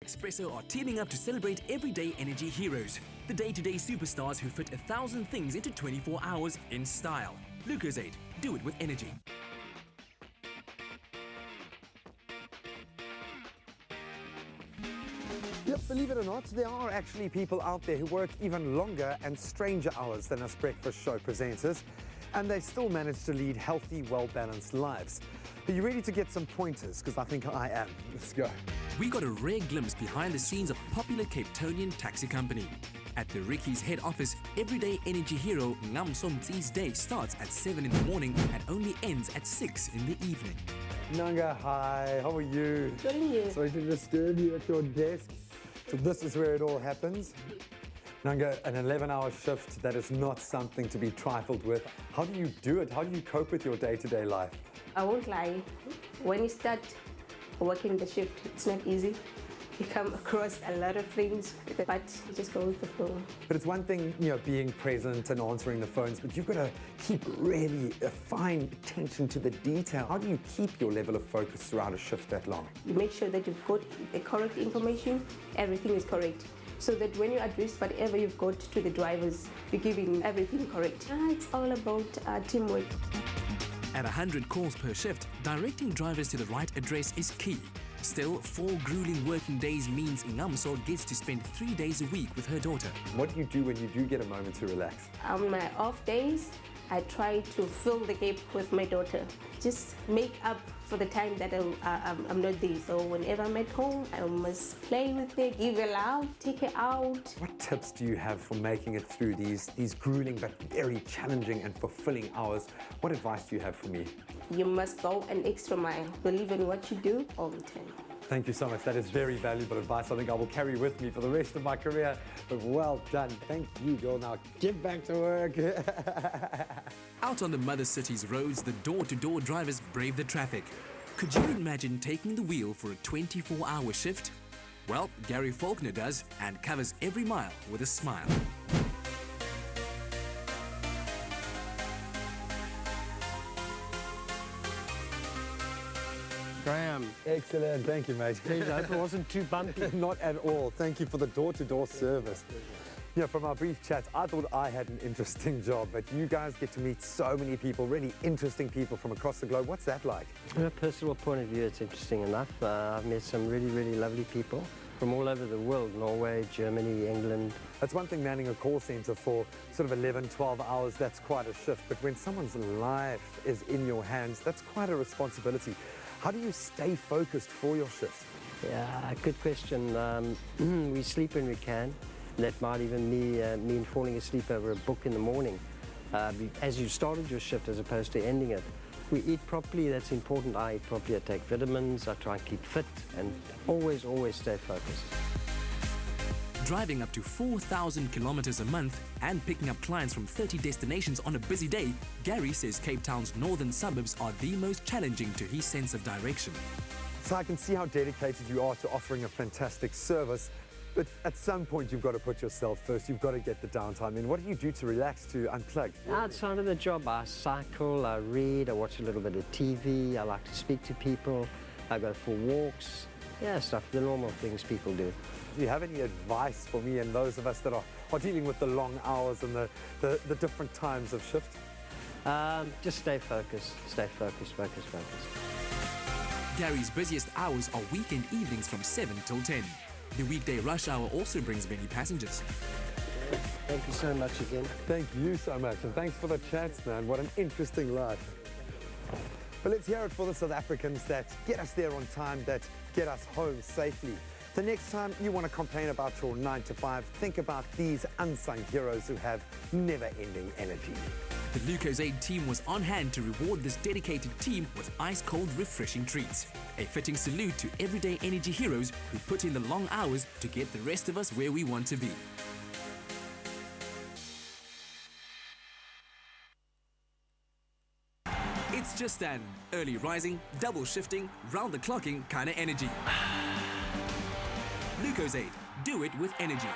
Espresso are teaming up to celebrate everyday energy heroes. The day-to-day superstars who fit 1,000 things into 24 hours in style. Lucozade, do it with energy. Yep, believe it or not, there are actually people out there who work even longer and stranger hours than us breakfast show presenters, and they still manage to lead healthy, well-balanced lives. Are you ready to get some pointers? Because I think I am. Let's go. We got a rare glimpse behind the scenes of popular Cape Townian taxi company. At the Ricky's head office, everyday energy hero Ngam Somtsi's day starts at 7 in the morning and only ends at 6 in the evening. Nanga, hi, how are you? Good and you? Sorry to disturb you at your desk. So this is where it all happens. Nanga, an 11-hour shift, that is not something to be trifled with. How do you do it? How do you cope with your day-to-day life? I won't lie. When you start working the shift, it's not easy. You come across a lot of things, but you just go with the flow. But it's one thing, being present and answering the phones, but you've got to keep really a fine attention to the detail. How do you keep your level of focus throughout a shift that long? You make sure that you've got the correct information, everything is correct. So that when you address whatever you've got to the drivers, you're giving everything correct. It's all about teamwork. At 100 calls per shift, directing drivers to the right address is key. Still, 4 grueling working days means Ngamso gets to spend 3 days a week with her daughter. What do you do when you do get a moment to relax? On my off days, I try to fill the gap with my daughter. Just make up for the time that I'm not there. So whenever I'm at home, I must play with her, give her love, take her out. What tips do you have for making it through these grueling but very challenging and fulfilling hours? What advice do you have for me? You must go an extra mile. Believe in what you do all the time. Thank you so much. That is very valuable advice. I think I will carry with me for the rest of my career. But well done. Thank you, girl. Now get back to work. Out on the mother city's roads, the door-to-door drivers brave the traffic. Could you imagine taking the wheel for a 24-hour shift? Well, Gary Faulkner does and covers every mile with a smile. Graeme. Excellent. Thank you, mate. I hope it wasn't too bumpy. Not at all. Thank you for the door-to-door service. From our brief chat, I thought I had an interesting job, but you guys get to meet so many people, really interesting people from across the globe. What's that like? From a personal point of view, it's interesting enough. I've met some really, really lovely people from all over the world, Norway, Germany, England. That's one thing, manning a call centre for sort of 11, 12 hours, that's quite a shift. But when someone's life is in your hands, that's quite a responsibility. How do you stay focused for your shift? Yeah, good question. We sleep when we can. That might even mean falling asleep over a book in the morning as you started your shift as opposed to ending it. We eat properly, that's important. I eat properly, I take vitamins, I try and keep fit and always, always stay focused. Driving up to 4,000 kilometers a month and picking up clients from 30 destinations on a busy day, Gary says Cape Town's northern suburbs are the most challenging to his sense of direction. So I can see how dedicated you are to offering a fantastic service, but at some point you've got to put yourself first. You've got to get the downtime in. What do you do to relax, to unplug? Outside of the job, I cycle, I read, I watch a little bit of TV, I like to speak to people, I go for walks. Yeah, the normal things people do. Do you have any advice for me and those of us that are dealing with the long hours and the different times of shift? Just stay focused, focus. Gary's busiest hours are weekend evenings from 7 till 10. The weekday rush hour also brings many passengers. Thank you so much again. Thank you so much, and thanks for the chats, man. What an interesting life. But let's hear it for the South Africans that get us there on time, that get us home safely. The next time you want to complain about your 9 to 5, think about these unsung heroes who have never-ending energy. The Lucozade team was on hand to reward this dedicated team with ice-cold, refreshing treats. A fitting salute to everyday energy heroes who put in the long hours to get the rest of us where we want to be. It's just an early rising, double shifting, round-the-clocking kind of energy. Lucozade, do it with energy.